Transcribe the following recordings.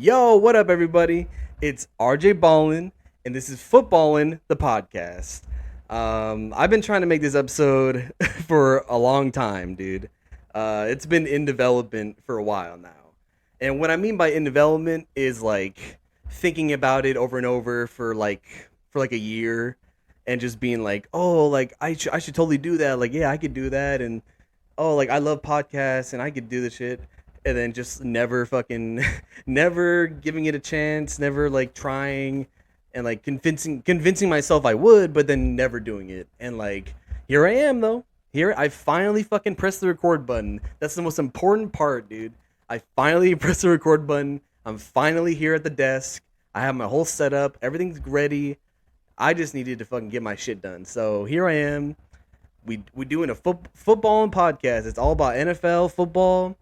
Yo, what up, everybody? It's RJ Ballin, and this is FootBallin, the podcast. I've been trying to make this episode for a long time, dude. It's been in development for a while now. And what I mean by in development is like thinking about it over and over for like a year and just being like, oh, like I should totally do that. Like, yeah, I could do that. And oh, like I love podcasts and I could do this shit, and then just never fucking never giving it a chance, never like trying and like convincing myself I would, but then never doing it. And like here I am though. Here I finally fucking pressed the record button. That's the most important part, dude. I finally pressed the record button. I'm finally here at the desk. I have my whole setup. Everything's ready. I just needed to fucking get my shit done. So here I am. We doing a football and podcast. It's all about NFL football.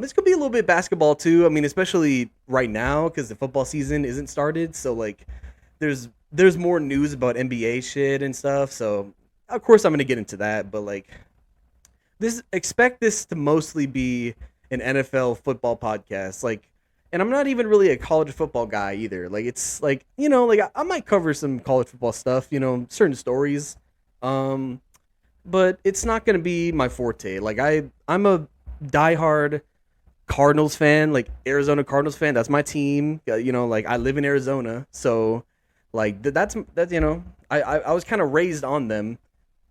This could be a little bit basketball too. I mean, especially right now because the football season isn't started. So like, there's more news about NBA shit and stuff. So of course I'm gonna get into that. But like, expect this to mostly be an NFL football podcast. Like, and I'm not even really a college football guy either. Like, it's like like I might cover some college football stuff. Certain stories. But it's not gonna be my forte. Like I'm a diehard Cardinals fan, like Arizona Cardinals fan. That's my team. Like I live in Arizona, so like that's I was kind of raised on them.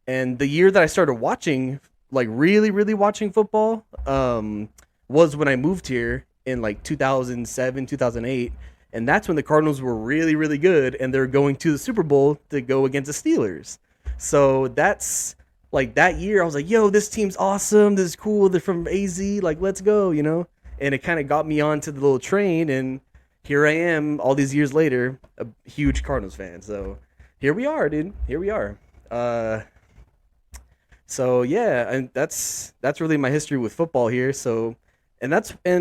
And the year that I started watching, like really watching football, was when I moved here in like 2007, 2008, and that's when the Cardinals were really good, and they're going to the Super Bowl to go against the Steelers. So that's like that year I was like, yo, this team's awesome. This is cool. They're from AZ. Like, let's go, And it kind of got me onto the little train. And here I am all these years later, a huge Cardinals fan. So here we are, dude. Here we are. So yeah, and that's really my history with football here. So, and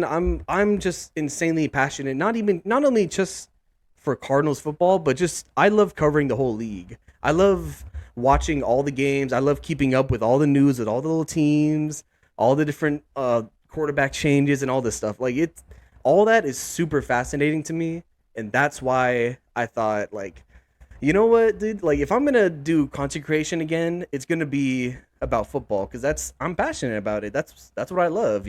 I'm just insanely passionate. Not only just for Cardinals football, but just I love covering the whole league. I love watching all the games. I love keeping up with all the news with all the little teams, all the different quarterback changes and all this stuff. Like all that is super fascinating to me, and that's why I thought like, you know what, dude? Like if I'm gonna do content creation again, it's gonna be about football because I'm passionate about it. That's what I love,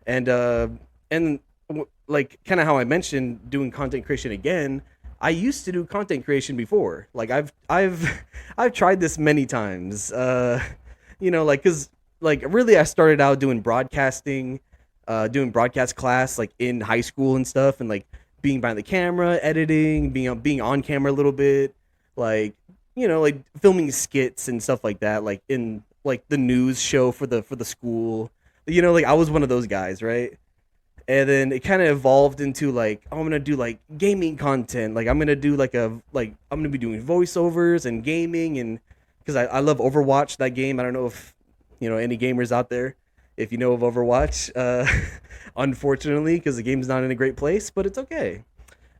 And like kind of how I mentioned doing content creation again. I used to do content creation before. Like I've tried this many times. Like cuz like really I started out doing broadcasting, doing broadcast class like in high school and stuff, and like being behind the camera, editing, being on camera a little bit, like like filming skits and stuff like that, like in like the news show for the school. Like I was one of those guys, right? And then it kind of evolved into like, oh, I'm gonna do like gaming content. Like I'm gonna do I'm gonna be doing voiceovers and gaming, and because I love Overwatch, that game. I don't know if any gamers out there, if you know of Overwatch. Unfortunately, because the game's not in a great place, but it's okay.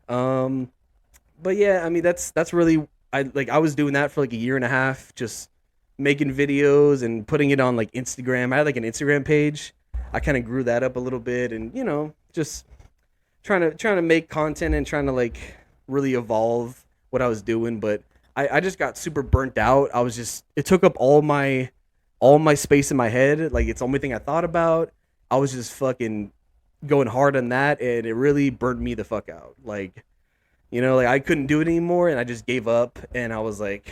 But yeah, I mean that's really I was doing that for like a year and a half, just making videos and putting it on like Instagram. I had like an Instagram page. I kind of grew that up a little bit, and just trying to make content and trying to like really evolve what I was doing. But I just got super burnt out. It took up all my space in my head. Like it's the only thing I thought about. I was just fucking going hard on that, and it really burnt me the fuck out. Like like I couldn't do it anymore, and I just gave up. And I was like,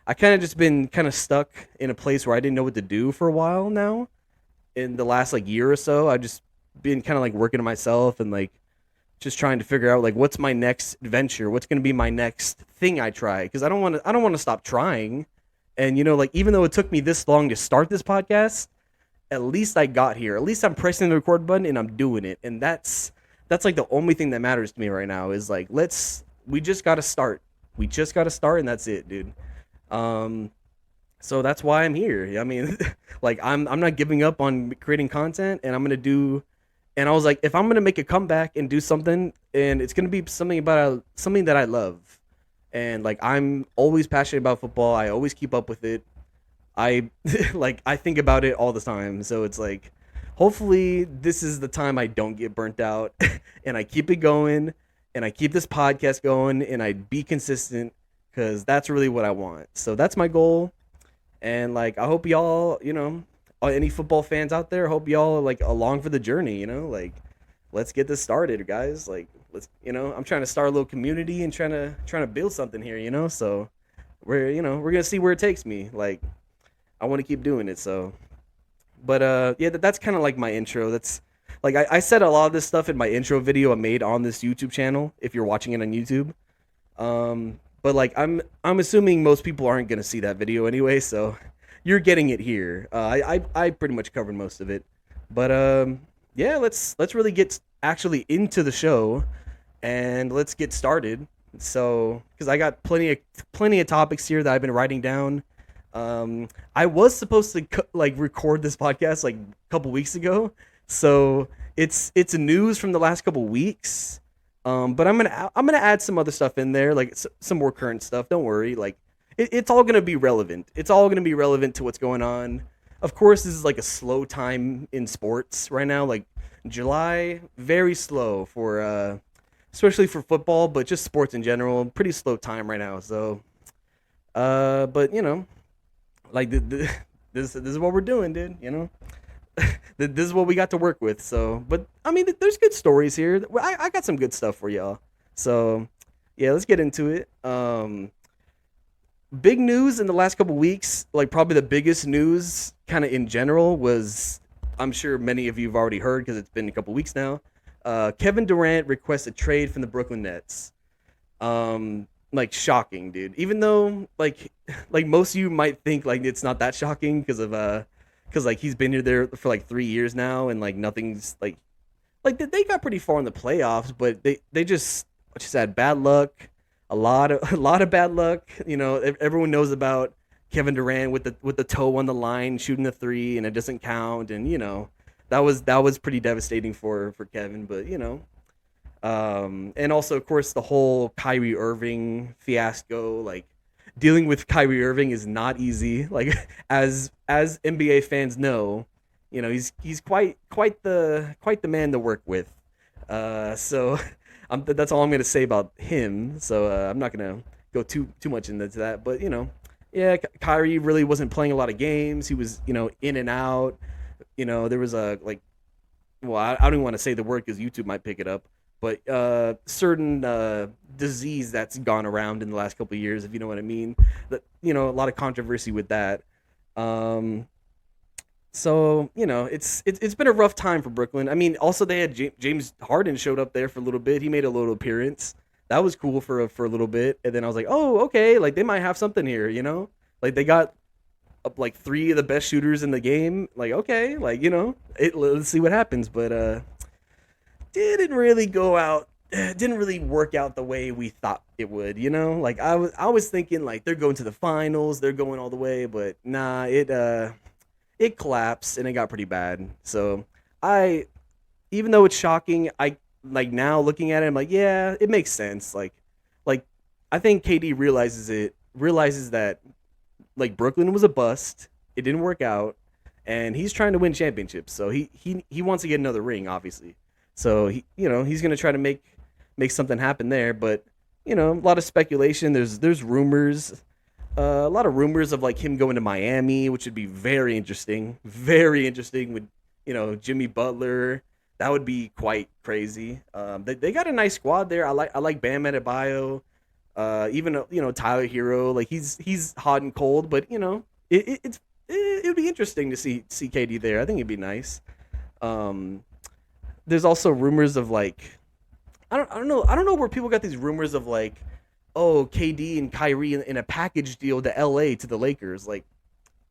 I kind of just been kind of stuck in a place where I didn't know what to do for a while now. In the last like year or so, I've just been kind of like working on myself and like just trying to figure out like what's my next adventure, what's going to be my next thing I try, because I don't want to stop trying. And like even though it took me this long to start this podcast, at least I got here. At least I'm pressing the record button and I'm doing it. And that's like the only thing that matters to me right now is like we just got to start. We just got to start, and that's it, dude. So that's why I'm here. I mean, like I'm not giving up on creating content, and and I was like, if I'm gonna make a comeback and do something, and it's gonna be something that I love, and like I'm always passionate about football. I always keep up with it. I I think about it all the time. So it's like, hopefully this is the time I don't get burnt out and I keep it going and I keep this podcast going and I be consistent because that's really what I want. So that's my goal. And like, I hope y'all, any football fans out there, hope y'all are like along for the journey, like let's get this started, guys. Like, let's, I'm trying to start a little community and trying to build something here, so we're going to see where it takes me. Like, I want to keep doing it. So, but yeah, that's kind of like my intro. That's like I said a lot of this stuff in my intro video I made on this YouTube channel. If you're watching it on YouTube, but like I'm assuming most people aren't gonna see that video anyway, so you're getting it here. I pretty much covered most of it, but yeah, let's really get actually into the show, and let's get started. So, because I got plenty of topics here that I've been writing down. I was supposed to like record this podcast like a couple weeks ago, so it's news from the last couple weeks. But I'm gonna add some other stuff in there, like some more current stuff. Don't worry, like it's all gonna be relevant. It's all gonna be relevant to what's going on. Of course, this is like a slow time in sports right now. Like July, very slow for especially for football, but just sports in general. Pretty slow time right now. So, but like this is what we're doing, dude. This is what we got to work with. So, but I mean, there's good stories here. I got some good stuff for y'all. So, yeah, let's get into it. Big news in the last couple weeks, like probably the biggest news kind of in general was, I'm sure many of you have already heard because it's been a couple weeks now. Kevin Durant requests a trade from the Brooklyn Nets. Like shocking, dude. Even though like most of you might think like it's not that shocking because like he's been there for like 3 years now and like nothing's like they got pretty far in the playoffs, but they just had bad luck, a lot of bad luck. Everyone knows about Kevin Durant with the toe on the line shooting the three and it doesn't count, and that was pretty devastating for Kevin, but and also of course the whole Kyrie Irving fiasco. Like dealing with Kyrie Irving is not easy. Like as NBA fans know, he's quite the man to work with. So that's all I'm gonna say about him. So I'm not gonna go too much into that. But yeah, Kyrie really wasn't playing a lot of games. He was in and out. There was a well, I don't even want to say the word because YouTube might pick it up. But certain disease that's gone around in the last couple of years, if you know what I mean. That a lot of controversy with that. So it's been a rough time for Brooklyn. I mean, also they had James Harden showed up there for a little bit. He made a little appearance. That was cool for a little bit, and then I was like, oh, okay, like they might have something here, like they got like 3 of the best shooters in the game. Like okay, like let's see what happens, but didn't really go out. Didn't really work out the way we thought it would. Like I was thinking like they're going to the finals, they're going all the way, but nah, it collapsed and it got pretty bad. So even though it's shocking, I like now looking at it, I'm like, yeah, it makes sense. Like I think KD realizes that like Brooklyn was a bust. It didn't work out, and he's trying to win championships. So he wants to get another ring, obviously. So he's gonna try to make something happen there. But a lot of speculation. There's rumors. A lot of rumors of like him going to Miami, which would be very interesting with Jimmy Butler. That would be quite crazy. They got a nice squad there. I like Bam Adebayo. Even Tyler Hero. Like he's hot and cold, but it would be interesting to see KD there. I think it'd be nice. There's also rumors of like I don't know where people got these rumors of like, oh, KD and Kyrie in a package deal to LA to the Lakers. Like,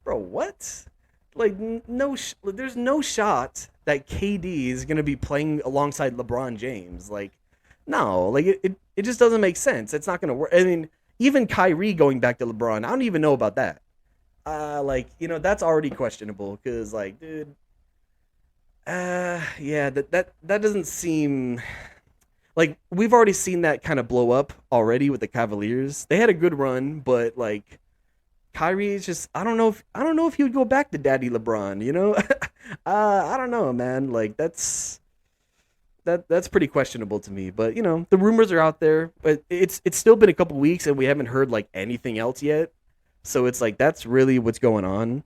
bro, what? Like, there's no shot that KD is gonna be playing alongside LeBron James. Like, no, like it just doesn't make sense. It's not gonna work. I mean, even Kyrie going back to LeBron, I don't even know about that. That's already questionable because, like, dude, yeah, that doesn't seem like we've already seen that kind of blow up already with the Cavaliers. They had a good run, but like Kyrie is just I don't know if he would go back to Daddy LeBron. I don't know, man. Like that's pretty questionable to me. But the rumors are out there. But it's still been a couple weeks and we haven't heard like anything else yet. So it's like that's really what's going on.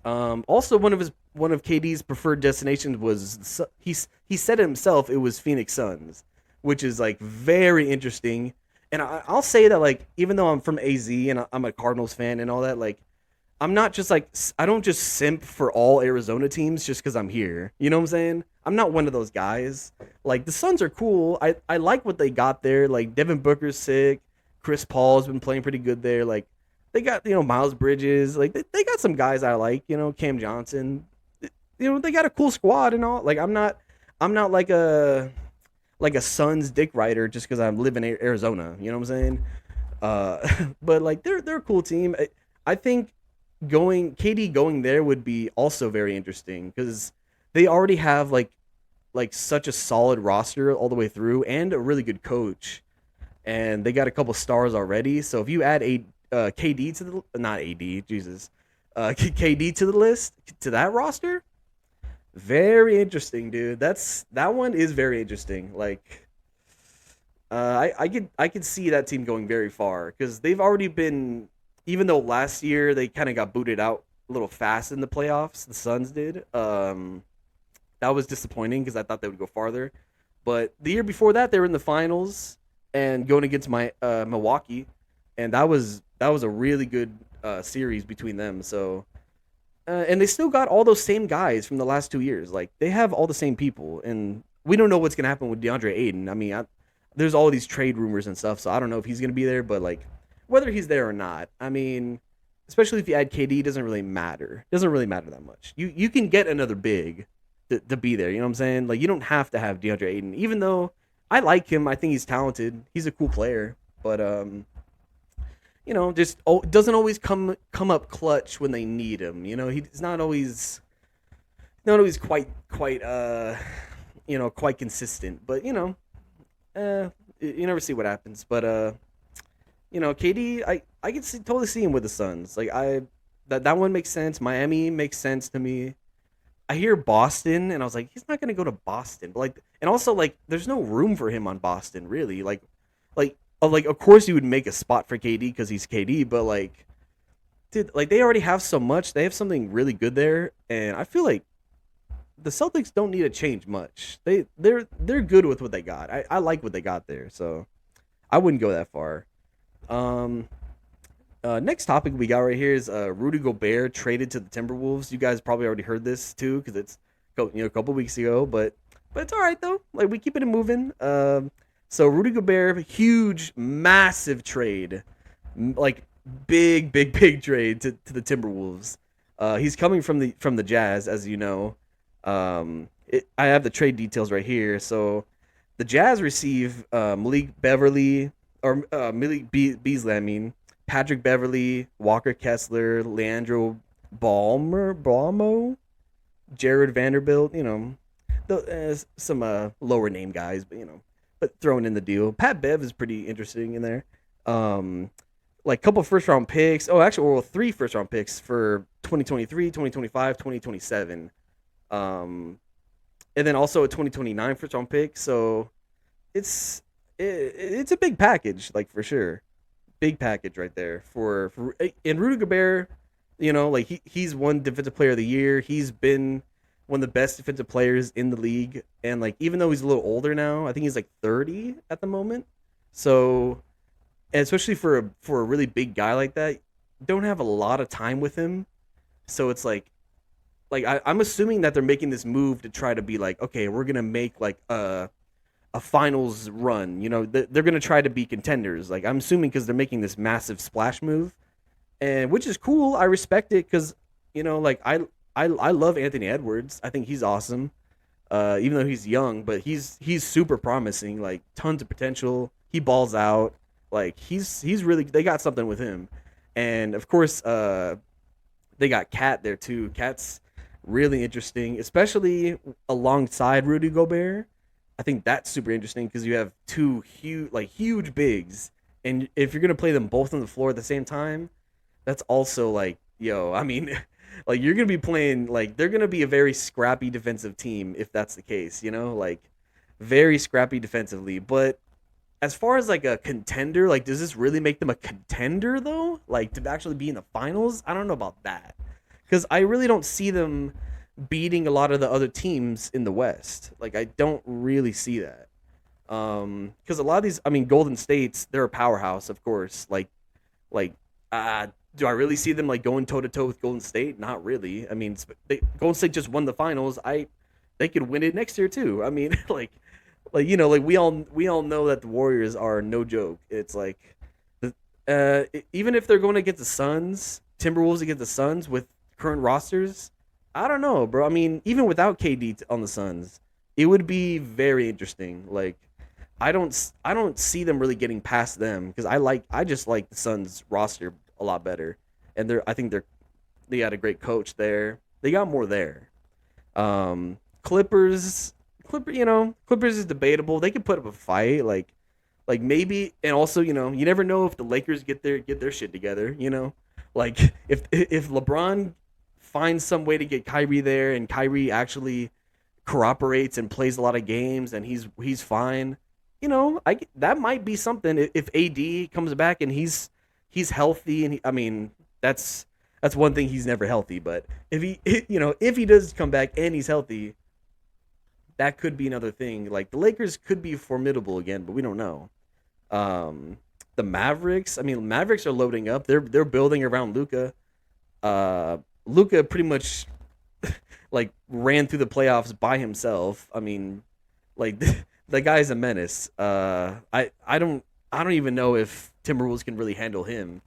Also, one of KD's preferred destinations was he said it himself. It was Phoenix Suns, which is like very interesting. And I'll say that like even though I'm from AZ and I'm a Cardinals fan and all that, like I'm not just like I don't just simp for all Arizona teams just because I'm here. You know what I'm saying? I'm not one of those guys. Like the Suns are cool. I like what they got there. Like Devin Booker's sick. Chris Paul's been playing pretty good there. Like they got Miles Bridges. Like they got some guys I like. Cam Johnson. They got a cool squad and all. Like I'm not like a Suns dick rider just because I live in Arizona. You know what I'm saying? But like they're a cool team. I think KD going there would be also very interesting because they already have like such a solid roster all the way through and a really good coach, and they got a couple stars already. So if you add KD to the not AD Jesus, KD to the list to that roster, very interesting, dude. That one is very interesting. Like, I could see that team going very far because they've already been. Even though last year they kind of got booted out a little fast in the playoffs, the Suns did. That was disappointing because I thought they would go farther. But the year before that, they were in the finals and going against Milwaukee, and that was a really good series between them. So. And they still got all those same guys from the last 2 years. Like they have all the same people, and we don't know what's gonna happen with DeAndre Ayton. I mean, there's all these trade rumors and stuff, so I don't know if he's gonna be there. But like, whether he's there or not, I mean, especially if you add KD, it doesn't really matter. It doesn't really matter that much. You can get another big to be there. You know what I'm saying? Like you don't have to have DeAndre Ayton, even though I like him. I think he's talented. He's a cool player, but just doesn't always come up clutch when they need him. He's not always quite consistent. But you never see what happens. But KD, I can totally see him with the Suns. Like that one makes sense. Miami makes sense to me. I hear Boston, and I was like, he's not gonna go to Boston. But like, and also like, there's no room for him on Boston, really. Like of course you would make a spot for KD because he's KD, but like, dude, like they already have so much. They have something really good there, and I feel like the Celtics don't need to change much. They're good with what they got. I like what they got there, so I wouldn't go that far. Um, Next topic we got right here is Rudy Gobert traded to the Timberwolves. You guys probably already heard this too because it's a couple weeks ago, but it's all right though. Like we keep it moving. So Rudy Gobert, huge, massive trade, like big trade to the Timberwolves. He's coming from the Jazz, as you know. I have the trade details right here. So the Jazz receive Malik Beverly or Beasley, I mean Patrick Beverly, Walker Kessler, Leandro Balmo, Jared Vanderbilt. Some lower name guys, but throwing in the deal. Pat Bev is pretty interesting in there. Like couple first round picks. Oh, actually, well, 3 first round picks for 2023, 2025, 2027. And then also a 2029 first round pick. So it's a big package, like for sure. Big package right there for and Rudy Gobert, like he's won defensive player of the year. He's been one of the best defensive players in the league, and like even though he's a little older now, I think he's like 30 at the moment. So, and especially for a really big guy like that, don't have a lot of time with him. So it's like I'm assuming that they're making this move to try to be like, okay, we're gonna make like a finals run. They're gonna try to be contenders. Like I'm assuming because they're making this massive splash move, and which is cool. I respect it because like I love Anthony Edwards. I think he's awesome. Even though he's young, but he's super promising. Like tons of potential. He balls out. Like he's really, they got something with him, and of course they got Cat there too. Cat's really interesting, especially alongside Rudy Gobert. I think that's super interesting because you have 2 huge bigs, and if you're gonna play them both on the floor at the same time, that's also like, yo, I mean, like you're gonna be playing like they're gonna be a very scrappy defensive team if that's the case, like very scrappy defensively. But as far as like a contender, like does this really make them a contender though? Like to actually be in the finals? I don't know about that. Because I really don't see them beating a lot of the other teams in the West. Like I don't really see that. Because a lot of these, I mean, Golden State's they're a powerhouse, of course. Like, do I really see them like going toe to toe with Golden State? Not really. I mean, Golden State just won the finals. They could win it next year too. I mean, like like we all know that the Warriors are no joke. It's like, even if they're going against the Suns, Timberwolves against the Suns with current rosters, I don't know, bro. I mean, even without KD on the Suns, it would be very interesting. Like, I don't see them really getting past them because I just like the Suns roster a lot better, and I think they got a great coach there. They got more there. Clippers, Clippers is debatable. They could put up a fight, like maybe, and also you never know if the Lakers get their shit together. Like if LeBron finds some way to get Kyrie there, and Kyrie actually cooperates and plays a lot of games, and he's fine. That might be something if AD comes back and he's healthy, and I mean that's one thing, he's never healthy, but if he if he does come back and he's healthy, that could be another thing. Like the Lakers could be formidable again, but we don't know. Um, the Mavericks, I mean, Mavericks are loading up. They're building around Luca. Luca pretty much like ran through the playoffs by himself. I mean, like the guy's a menace. I don't even know if Timberwolves can really handle him.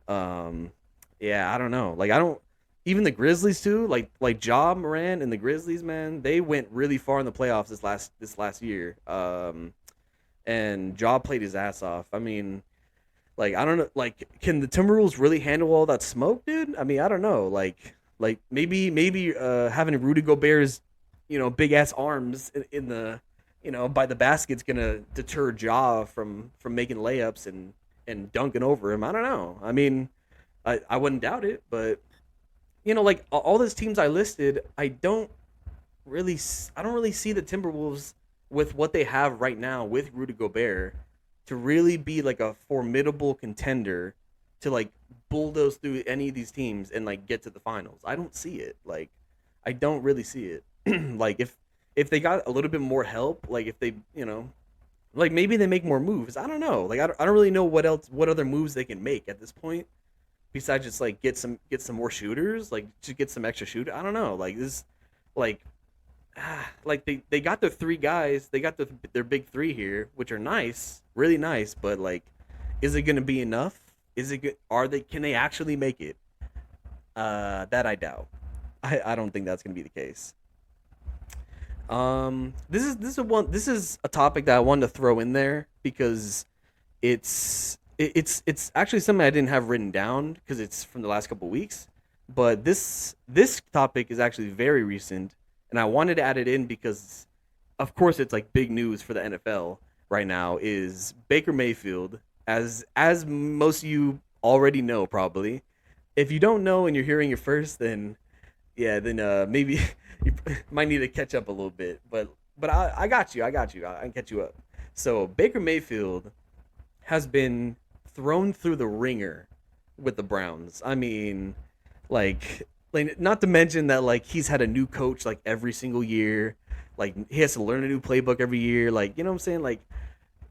Um, yeah, I don't know. Like I don't even the Grizzlies too. Like Ja Moran and the Grizzlies, man, they went really far in the playoffs this last year. And Ja played his ass off. I mean, like I don't know. Like, can the Timberwolves really handle all that smoke, dude? I mean, I don't know. Like maybe having Rudy Gobert's big ass arms in the by the basket's gonna deter Ja from making layups and dunking over him. I don't know. I mean, I wouldn't doubt it, but like all those teams I listed, I don't really see the Timberwolves with what they have right now with Rudy Gobert to really be like a formidable contender to like bulldoze through any of these teams and like get to the finals. I don't see it. Like I don't really see it. Like if they got a little bit more help, like if they, like maybe they make more moves. I don't know. Like I don't really know what other moves they can make at this point besides just like get some more shooters, like to get some extra shoot. I don't know. Like this, like like they got their three guys, they got their big three here, which are nice, really nice, but like, is it gonna be enough? Is it good? Can they actually make it? That I doubt. I don't think that's gonna be the case. This is a topic that I wanted to throw in there because it's actually something I didn't have written down because it's from the last couple of weeks. But this topic is actually very recent, and I wanted to add it in because, of course, it's like big news for the NFL right now. Is Baker Mayfield, as most of you already know probably. If you don't know and you're hearing it first, then yeah, then maybe you might need to catch up a little bit. But I got you. I can catch you up. So Baker Mayfield has been thrown through the ringer with the Browns. I mean, like not to mention that like he's had a new coach like every single year. Like he has to learn a new playbook every year. Like what I'm saying? Like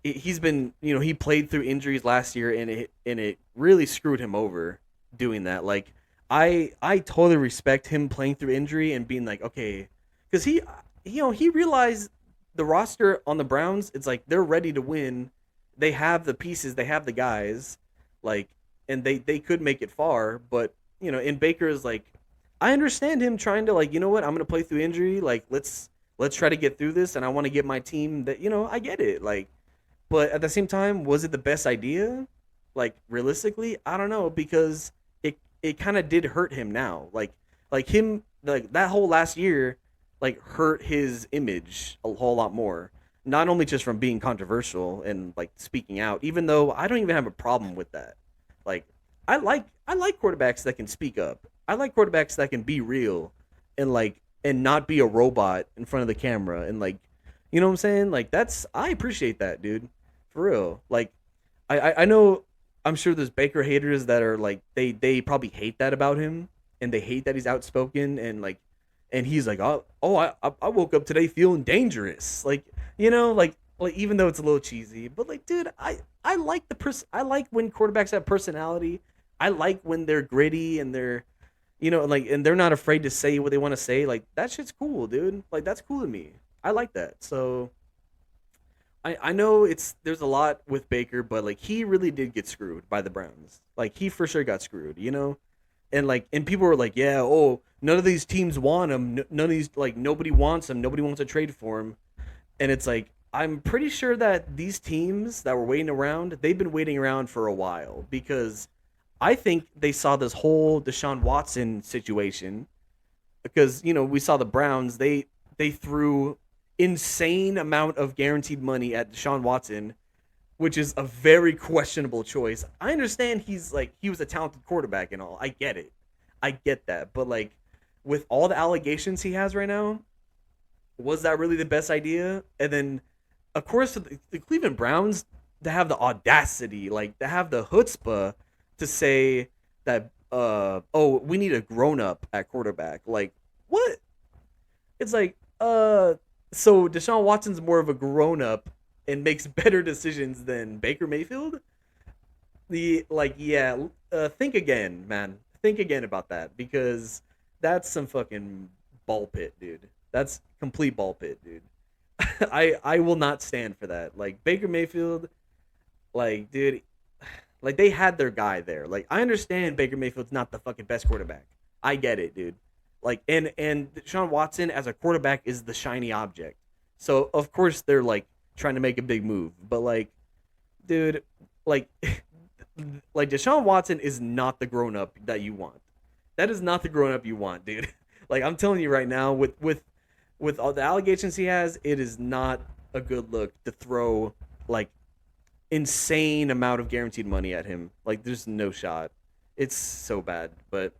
he's been he played through injuries last year, and it really screwed him over doing that. Like I totally respect him playing through injury and being like, okay, because he realized the roster on the Browns, it's like they're ready to win. They have the pieces, they have the guys, like, and they could make it far. But in Baker's like, I understand him trying to like, I'm gonna play through injury. Like let's try to get through this, and I want to get my team that I get it. Like, but at the same time, was it the best idea? Like realistically, I don't know because it kind of did hurt him now. Like him like that whole last year like hurt his image a whole lot more. Not only just from being controversial and like speaking out, even though I don't even have a problem with that. Like I like quarterbacks that can speak up. I like quarterbacks that can be real and and not be a robot in front of the camera and you know what I'm saying? Like that's I appreciate that, dude. For real. Like I know I'm sure there's Baker haters that are like they probably hate that about him and they hate that he's outspoken and he's like, I woke up today feeling dangerous. Like, like even though it's a little cheesy, but like, dude, I like I like when quarterbacks have personality. I like when they're gritty and they're, and they're not afraid to say what they want to say. Like that shit's cool, dude. Like that's cool to me. I like that. So I know there's a lot with Baker, but like he really did get screwed by the Browns. Like he for sure got screwed, and people were like, yeah, oh, none of these teams want him. None of these nobody wants him. Nobody wants to trade for him. And it's like I'm pretty sure that these teams that were waiting around, they've been waiting around for a while because I think they saw this whole Deshaun Watson situation because we saw the Browns they threw insane amount of guaranteed money at Deshaun Watson, which is a very questionable choice. I understand he was a talented quarterback and all. I get it. I get that. But like with all the allegations he has right now, was that really the best idea? And then of course the Cleveland Browns to have the audacity, like to have the chutzpah to say that we need a grown up at quarterback. Like what? It's like so Deshaun Watson's more of a grown up and makes better decisions than Baker Mayfield. Think again, man. Think again about that because that's some fucking ball pit, dude. That's complete ball pit, dude. I will not stand for that. Like Baker Mayfield, like dude, like they had their guy there. Like I understand Baker Mayfield's not the fucking best quarterback. I get it, dude. Like and Deshaun Watson as a quarterback is the shiny object. So of course they're like trying to make a big move, but like, dude, like, like Deshaun Watson is not the grown up that you want. That is not the grown up you want, dude. Like I'm telling you right now, with all the allegations he has, it is not a good look to throw like insane amount of guaranteed money at him. Like there's no shot. It's so bad, but.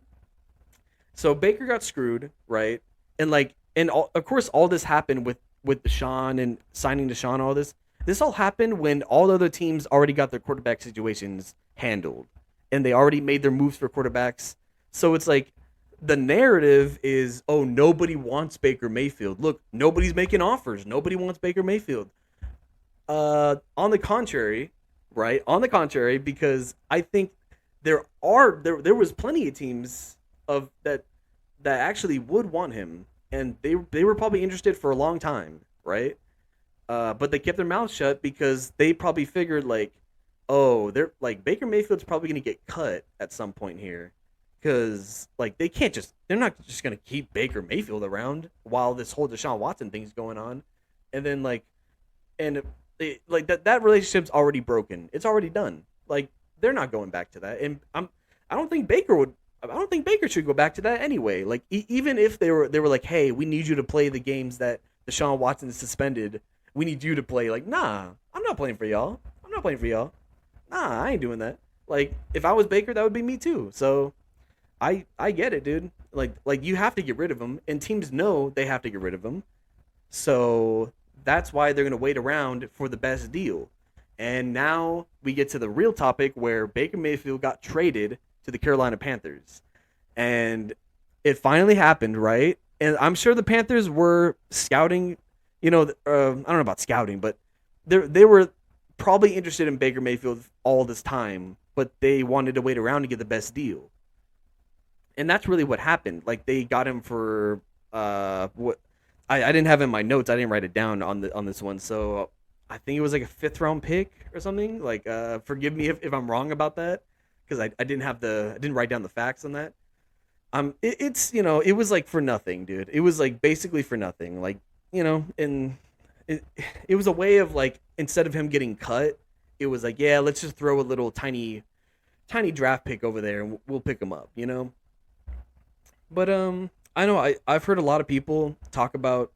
So Baker got screwed, right? Of course all this happened with Deshaun and signing Deshaun, all this. This all happened when all the other teams already got their quarterback situations handled. And they already made their moves for quarterbacks. So it's like the narrative is, oh, nobody wants Baker Mayfield. Look, nobody's making offers. Nobody wants Baker Mayfield. On the contrary, right? On the contrary, because I think there was plenty of teams of that actually would want him, and they were probably interested for a long time, right? But they kept their mouths shut because they probably figured like, oh, they're like Baker Mayfield's probably gonna get cut at some point here, because like they're not just gonna keep Baker Mayfield around while this whole Deshaun Watson thing's going on, and then that relationship's already broken. It's already done. Like they're not going back to that, and I don't think Baker should go back to that anyway. Like even if they were like, hey, we need you to play the games that Deshaun Watson is suspended. We need you to play. Like, nah, I'm not playing for y'all. Nah, I ain't doing that. Like if I was Baker, that would be me too. So I get it, dude. Like you have to get rid of him, and teams know they have to get rid of him. So that's why they're gonna wait around for the best deal. And now we get to the real topic where Baker Mayfield got traded to the Carolina Panthers. And it finally happened, right? And I'm sure the Panthers were scouting, I don't know about scouting, but they were probably interested in Baker Mayfield all this time, but they wanted to wait around to get the best deal. And that's really what happened. Like they got him for what I didn't have in my notes. I didn't write it down on this one. So I think it was like a 5th round pick or something. Like forgive me if I'm wrong about that, because I didn't write down the facts on that. It was like for nothing, dude. It was like basically for nothing. Like, and it was a way of like, instead of him getting cut, it was like, yeah, let's just throw a little tiny draft pick over there and we'll pick him up, But I know I've heard a lot of people talk about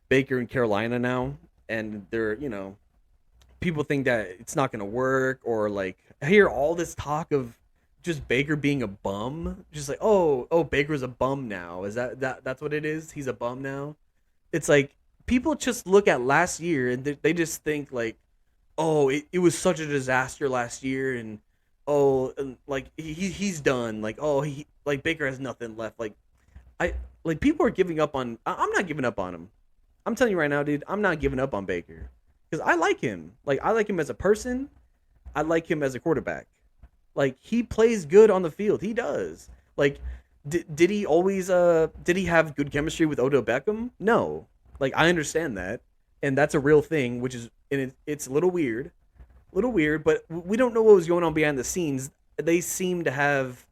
Baker in Carolina now, and they're, people think that it's not going to work, or like I hear all this talk of just Baker being a bum, just like, oh, Baker's a bum now. Is that's what it is? He's a bum now. It's like people just look at last year and they just think like, oh, it was such a disaster last year, and oh, and like he's done. Like, oh, he like Baker has nothing left. I like people are giving up on. I'm not giving up on him. I'm telling you right now, dude. I'm not giving up on Baker because I like him. Like I like him as a person. I like him as a quarterback. Like he plays good on the field. He does. Like did he always did he have good chemistry with Odell Beckham? No. Like I understand that. And that's a real thing, which is and it's a little weird. A little weird, but we don't know what was going on behind the scenes. They seem to have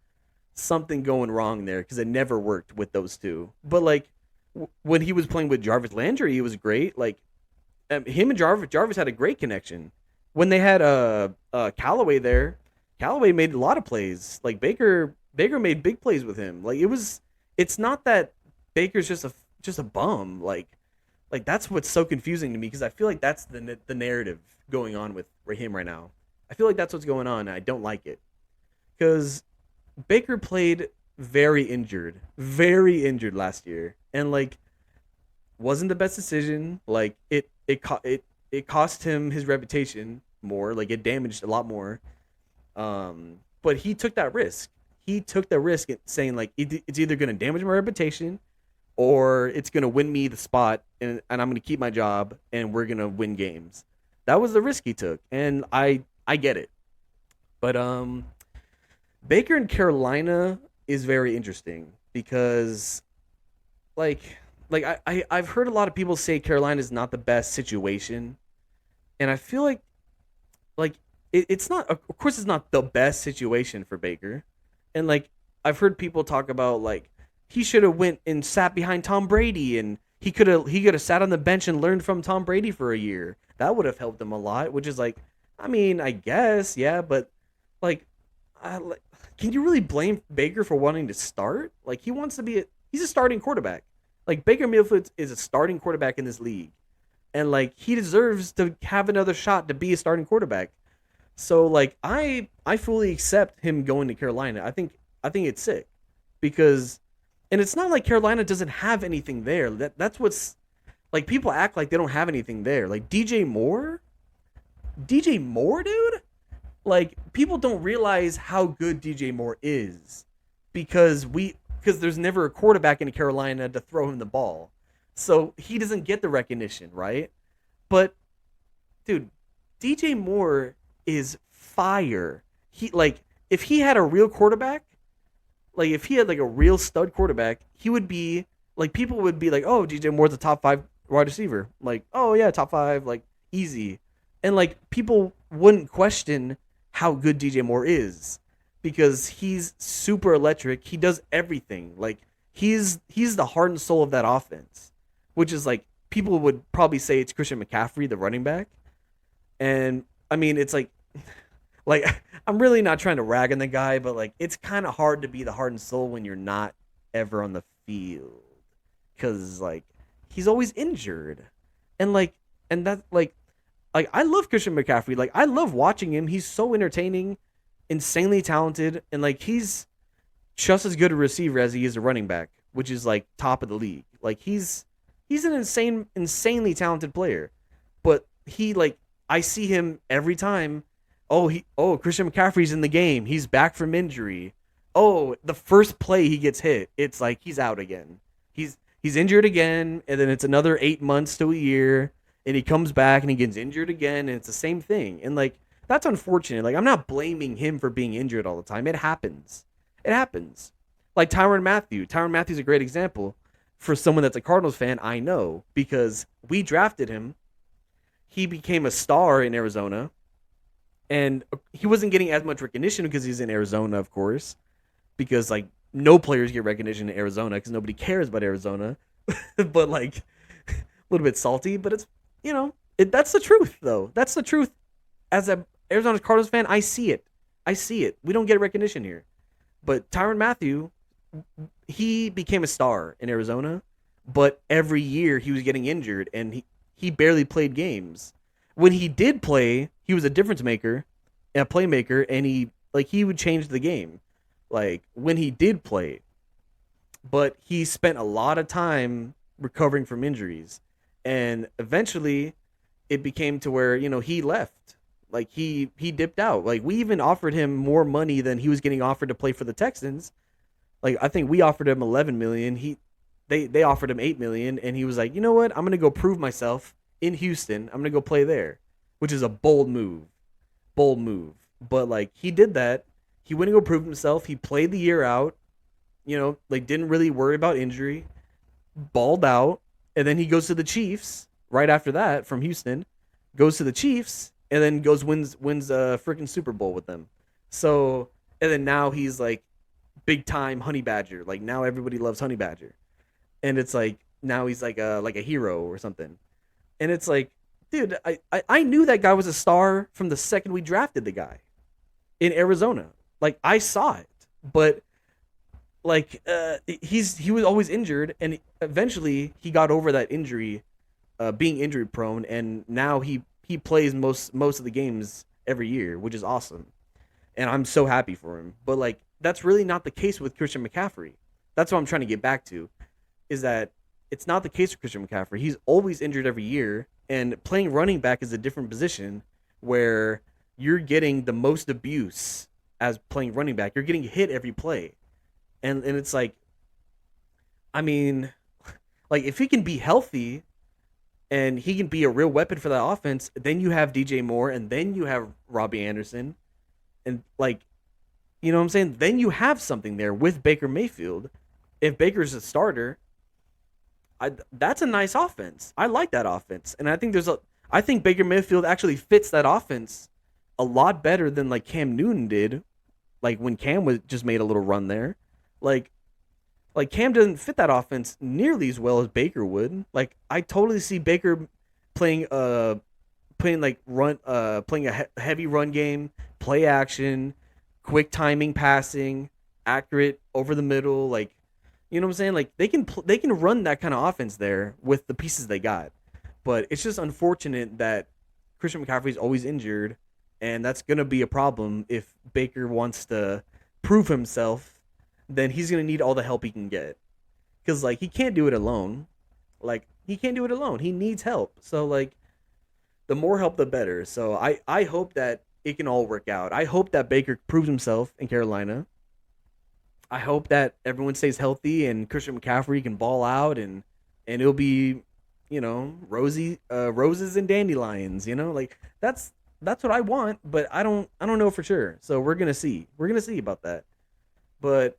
something going wrong there because it never worked with those two. But like when he was playing with Jarvis Landry, it was great. Like him and Jarvis had a great connection. When they had Callaway there, Callaway made a lot of plays. Like Baker made big plays with him. Like it's not that Baker's just a bum. Like that's what's so confusing to me because I feel like that's the narrative going on with him right now. I feel like that's what's going on. And I don't like it because Baker played very injured last year, and like wasn't the best decision. Like it cost him his reputation more. Like it damaged a lot more. But he took that risk. He took the risk at saying like it's either going to damage my reputation or it's going to win me the spot and I'm going to keep my job and we're going to win games. That was the risk he took, and I get it. But Baker in Carolina is very interesting because I've heard a lot of people say Carolina is not the best situation, and I feel like it's not. Of course, it's not the best situation for Baker, and like I've heard people talk about like he should have went and sat behind Tom Brady, and he could have sat on the bench and learned from Tom Brady for a year. That would have helped him a lot. Which is like, I mean, I guess yeah, but like, can you really blame Baker for wanting to start? Like he wants to be he's a starting quarterback. Like Baker Mayfield is a starting quarterback in this league, and like he deserves to have another shot to be a starting quarterback. So like I fully accept him going to Carolina. I think it's sick because, and it's not like Carolina doesn't have anything there. That's what's like people act like they don't have anything there. Like DJ Moore, dude. Like people don't realize how good DJ Moore is because there's never a quarterback in Carolina to throw him the ball. So he doesn't get the recognition, right? But dude, DJ Moore is fire. He like if he had a real quarterback, like if he had like a real stud quarterback, he would be like people would be like, "Oh, DJ Moore's a top 5 wide receiver." Like, "Oh yeah, top 5, like easy." And like people wouldn't question how good DJ Moore is because he's super electric. He does everything. Like he's the heart and soul of that offense, which is like people would probably say it's Christian McCaffrey, the running back. And I mean, it's like I'm really not trying to rag on the guy, but like it's kind of hard to be the heart and soul when you're not ever on the field because like he's always injured, and that like I love Christian McCaffrey. Like I love watching him. He's so entertaining, insanely talented, and like he's just as good a receiver as he is a running back, which is like top of the league. Like he's an insanely talented player. But he like I see him every time. Oh Christian McCaffrey's in the game. He's back from injury. Oh, the first play he gets hit, it's like he's out again. He's injured again, and then it's another 8 months to a year. And he comes back and he gets injured again, and it's the same thing. And like that's unfortunate. Like I'm not blaming him for being injured all the time. It happens. It happens. Like Tyrann Mathieu. Tyrann Mathieu's a great example for someone that's a Cardinals fan. I know because we drafted him. He became a star in Arizona, and he wasn't getting as much recognition because he's in Arizona, of course, because like no players get recognition in Arizona because nobody cares about Arizona. But like a little bit salty, but it's that's the truth, though. That's the truth. As a Arizona Cardinals fan, I see it. We don't get recognition here. But Tyrann Mathieu, he became a star in Arizona, but every year he was getting injured, and he barely played games. When he did play, he was a difference maker, a playmaker, and like he would change the game, like when he did play. But he spent a lot of time recovering from injuries, and eventually it became to where he left. Like he dipped out. Like we even offered him more money than he was getting offered to play for the Texans. Like I think we offered him 11 million. They offered him 8 million, and he was like, you know what? I'm gonna go prove myself in Houston. I'm gonna go play there, which is a bold move. Bold move. But like he did that. He went to go prove himself. He played the year out. Like didn't really worry about injury. Balled out, and then he goes to the Chiefs right after that from Houston. Goes to the Chiefs, and then wins a freaking Super Bowl with them. So and then now he's like big time Honey Badger. Like now everybody loves Honey Badger, and it's like now he's like a hero or something. And it's like, dude, I knew that guy was a star from the second we drafted the guy in Arizona. Like I saw it, but like he was always injured, and eventually he got over that injury, being injury prone, and now he plays most of the games every year, which is awesome, and I'm so happy for him. But like that's really not the case with Christian McCaffrey. That's what I'm trying to get back to, is that it's not the case with Christian McCaffrey. He's always injured every year, and playing running back is a different position where you're getting the most abuse as playing running back. You're getting hit every play. And it's like, I mean, like if he can be healthy and he can be a real weapon for that offense, then you have DJ Moore, and then you have Robbie Anderson, and like, you know what I'm saying? Then you have something there with Baker Mayfield. If Baker's a starter, that's a nice offense. I like that offense, and I think Baker Mayfield actually fits that offense a lot better than like Cam Newton did, like when Cam was just made a little run there. Like Cam doesn't fit that offense nearly as well as Baker would. Like I totally see Baker playing like playing a heavy run game, play action, quick timing passing, accurate over the middle, like you know what I'm saying? Like they can run that kind of offense there with the pieces they got. But it's just unfortunate that Christian McCaffrey's always injured, and that's going to be a problem if Baker wants to prove himself. Then he's going to need all the help he can get. Because, like, he can't do it alone. Like, he can't do it alone. He needs help. So, like, the more help, the better. So, I hope that it can all work out. I hope that Baker proves himself in Carolina. I hope that everyone stays healthy and Christian McCaffrey can ball out, and it'll be, roses and dandelions, Like, that's what I want, but I don't know for sure. So, we're going to see. We're going to see about that. But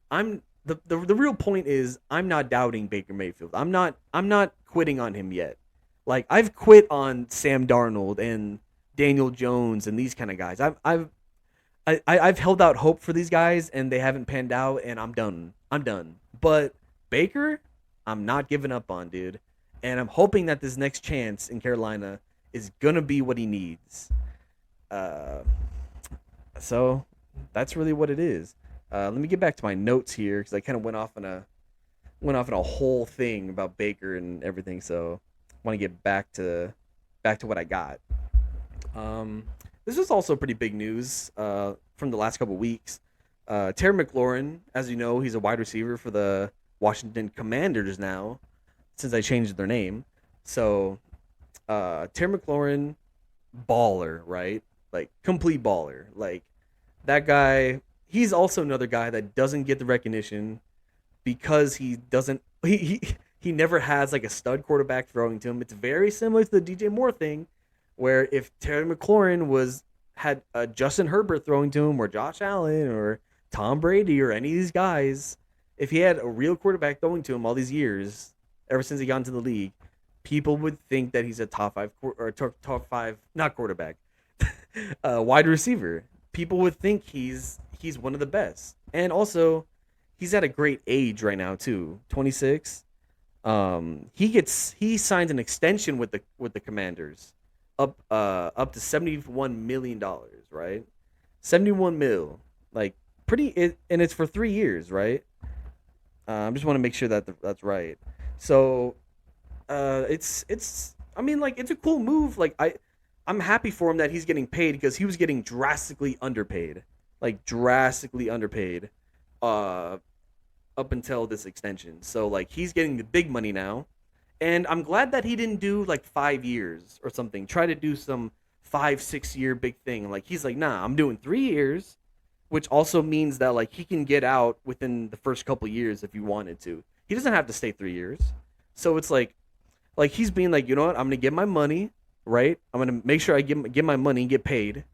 the real point is I'm not doubting Baker Mayfield. I'm not quitting on him yet. Like I've quit on Sam Darnold and Daniel Jones and these kind of guys. I've held out hope for these guys and they haven't panned out, and I'm done. But Baker, I'm not giving up on, dude. And I'm hoping that this next chance in Carolina is gonna be what he needs. So that's really what it is. Let me get back to my notes here because I kind of went off on a whole thing about Baker and everything. So I want to get back to what I got. This was also pretty big news from the last couple weeks. Terry McLaurin, as you know, he's a wide receiver for the Washington Commanders now, since I changed their name. So Terry McLaurin, baller, right? Like complete baller. Like that guy. He's also another guy that doesn't get the recognition because he never has like a stud quarterback throwing to him. It's very similar to the DJ Moore thing, where if Terry McLaurin had Justin Herbert throwing to him, or Josh Allen, or Tom Brady, or any of these guys, if he had a real quarterback throwing to him all these years, ever since he got into the league, people would think that he's a top five, not quarterback, wide receiver. People would think he's one of the best. And also, he's at a great age right now too, 26. He signs an extension with the Commanders up to $71 million, right? 71 mil. Like and it's for 3 years, right? I just want to make sure that that's right. So it's I mean, like, it's a cool move. Like I'm happy for him that he's getting paid because he was getting drastically underpaid. like drastically underpaid uh up until this extension. So like he's getting the big money now. And I'm glad that he didn't do like 5 years or something. Try to do some 5, 6 year big thing. Like he's like, nah, I'm doing 3 years, which also means that like he can get out within the first couple years if he wanted to. He doesn't have to stay 3 years. So it's like he's being like, you know what, I'm gonna get my money, right? I'm gonna make sure I get my money and get paid.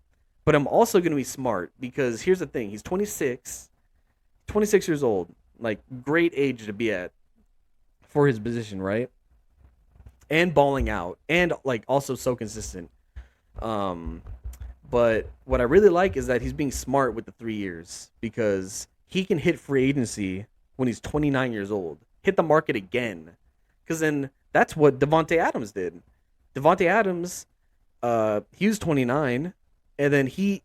But I'm also gonna be smart because here's the thing: he's 26 years old, like great age to be at for his position, right? And balling out, and like also so consistent. Um, but what I really like is that he's being smart with the 3 years because he can hit free agency when he's 29 years old, hit the market again, because then that's what Devonte Adams did. Devonte Adams, he was 29, and then he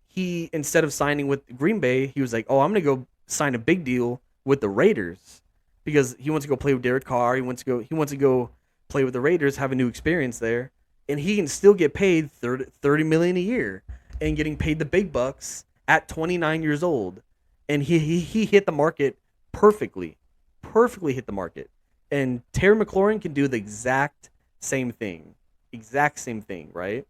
instead of signing with Green Bay, he was like, oh, I'm gonna go sign a big deal with the Raiders because he wants to go play with Derek Carr. He wants to go play with the Raiders, have a new experience there, and he can still get paid $30 million a year and getting paid the big bucks at 29 years old. And he hit the market perfectly. Perfectly hit the market. And Terry McLaurin can do the exact same thing. Exact same thing, right?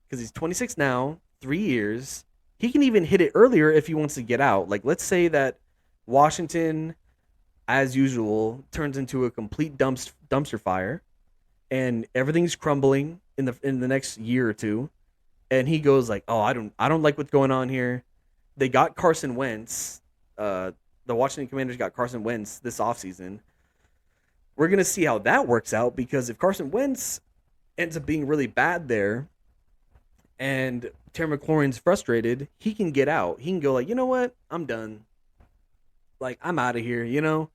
Because he's 26 now, 3 years. He can even hit it earlier if he wants to get out. Like, let's say that Washington, as usual, turns into a complete dumpster fire, and everything's crumbling in the next year or two, and he goes like, "Oh, I don't like what's going on here." They got Carson Wentz. The Washington Commanders got Carson Wentz this offseason. We're gonna see how that works out because if Carson Wentz ends up being really bad there, and Terry McLaurin's frustrated, he can get out. He can go like, you know what, I'm done. Like I'm out of here, you know.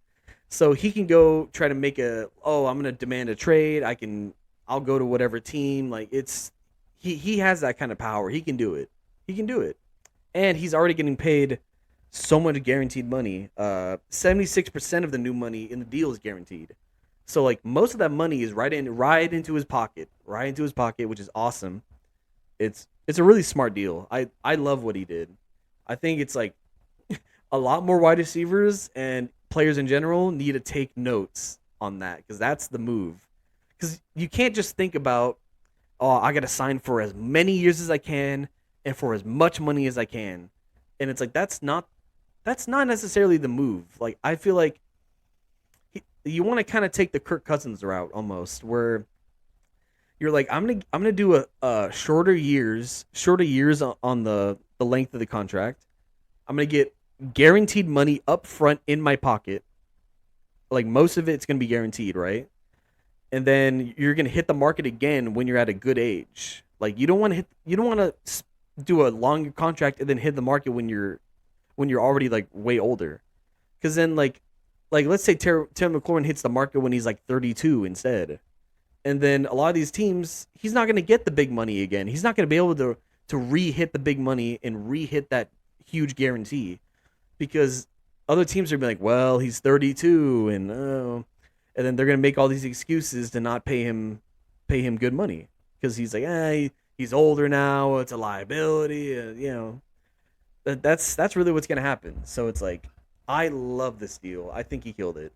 So he can go try to make I'm gonna demand a trade. I'll go to whatever team. Like he has that kind of power. He can do it. He can do it. And he's already getting paid so much guaranteed money. 76% of the new money in the deal is guaranteed. So like most of that money is right into his pocket. Right into his pocket, which is awesome. It's a really smart deal. I love what he did. I think it's like a lot more wide receivers and players in general need to take notes on that because that's the move. Because you can't just think about, oh, I got to sign for as many years as I can and for as much money as I can, and it's like that's not necessarily the move. Like I feel like you want to kind of take the Kirk Cousins route almost, where you're like, I'm gonna do a shorter years on the length of the contract. I'm gonna get guaranteed money up front in my pocket. Like most of it's going to be guaranteed, right? And then you're going to hit the market again when you're at a good age. Like you don't want to do a longer contract and then hit the market when you're already like way older. Cuz then like let's say Tim McLaurin hits the market when he's like 32 instead. And then a lot of these teams, he's not going to get the big money again. He's not going to be able to re-hit the big money and re-hit that huge guarantee. Because other teams are gonna be like, well, he's 32, and then they're gonna make all these excuses to not pay him good money because he's like, he's older now, it's a liability, that's really what's gonna happen. So it's like, I love this deal. I think he killed it,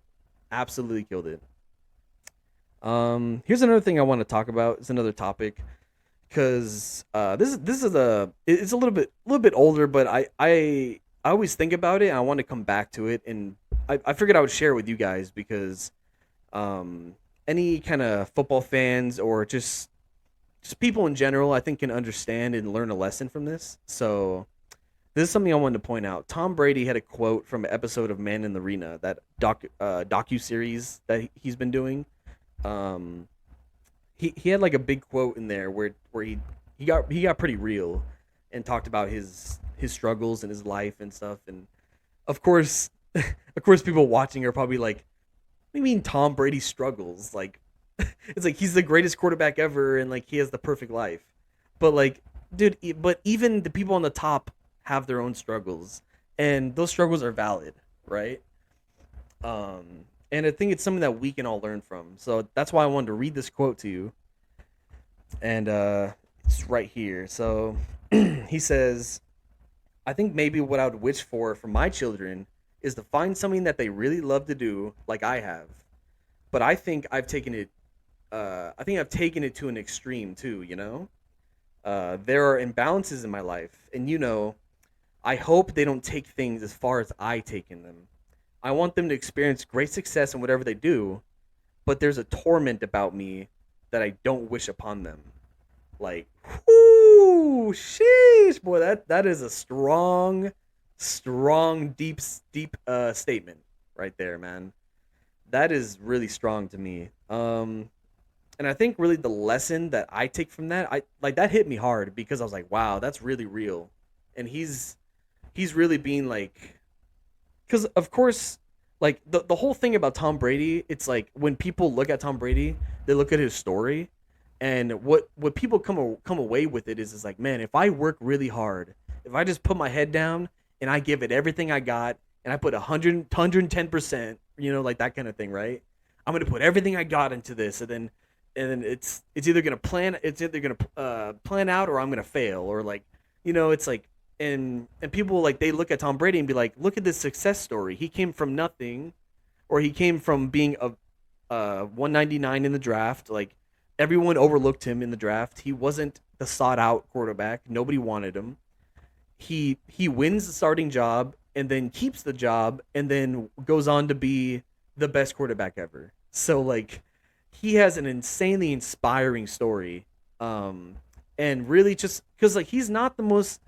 absolutely killed it. Here's another thing I want to talk about. It's another topic because this is it's a little bit older, but I always think about it and I want to come back to it, and I figured I would share it with you guys because any kind of football fans or just people in general I think can understand and learn a lesson from this. So this is something I wanted to point out. Tom Brady had a quote from an episode of Man in the Arena, that docu series that he's been doing. He had like a big quote in there where he got pretty real and talked about his struggles in his life and stuff. And of course people watching are probably like, what do you mean Tom Brady struggles? Like it's like he's the greatest quarterback ever and like he has the perfect life. But like, dude, but even the people on the top have their own struggles, and those struggles are valid, right? And I think it's something that we can all learn from. So that's why I wanted to read this quote to you. And it's right here. So he says, I think maybe what I would wish for my children is to find something that they really love to do, like I have. But I think I've taken it. I think I've taken it to an extreme too. There are imbalances in my life, and I hope they don't take things as far as I taken them. I want them to experience great success in whatever they do, but there's a torment about me that I don't wish upon them. Like, whoo, sheesh, boy, that is a strong, deep statement right there, man. That is really strong to me. And I think really the lesson that I take from that, I like that hit me hard because I was like, wow, that's really real, and he's really being like, because of course, like the whole thing about Tom Brady, it's like when people look at Tom Brady, they look at his story, and what people come away with it is like, man, if I work really hard, if I just put my head down and I give it everything I got, and I put 110%, like that kind of thing, right? I'm gonna put everything I got into this, and then it's either gonna plan out, or I'm gonna fail, or like, it's like, and people, like, they look at Tom Brady and be like, look at this success story. He came from nothing, or he came from being a 199 in the draft. Like, everyone overlooked him in the draft. He wasn't the sought out quarterback. Nobody wanted him. He wins the starting job and then keeps the job and then goes on to be the best quarterback ever. So like, he has an insanely inspiring story. And really, just because like he's not the most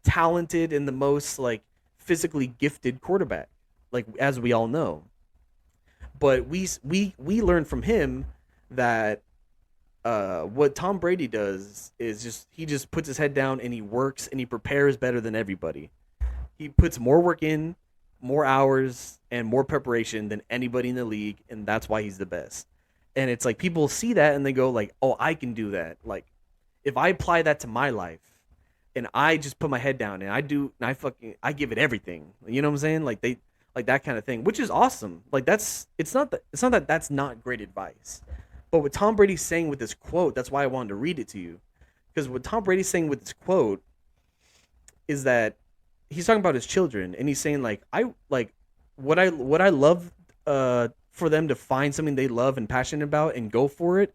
talented and the most like physically gifted quarterback, like, as we all know. But we learned from him that what Tom Brady does is he just puts his head down and he works and he prepares better than everybody. He puts more work in, more hours, and more preparation than anybody in the league, and that's why he's the best. And it's like people see that and they go like, "Oh, I can do that." Like, if I apply that to my life and I just put my head down and I give it everything. You know what I'm saying? Like, they like that kind of thing, which is awesome. Like, it's not that that's not great advice. But what Tom Brady's saying with this quote, that's why I wanted to read it to you. Because what Tom Brady's saying with this quote is that he's talking about his children, and he's saying like, I like what I love for them to find something they love and passionate about and go for it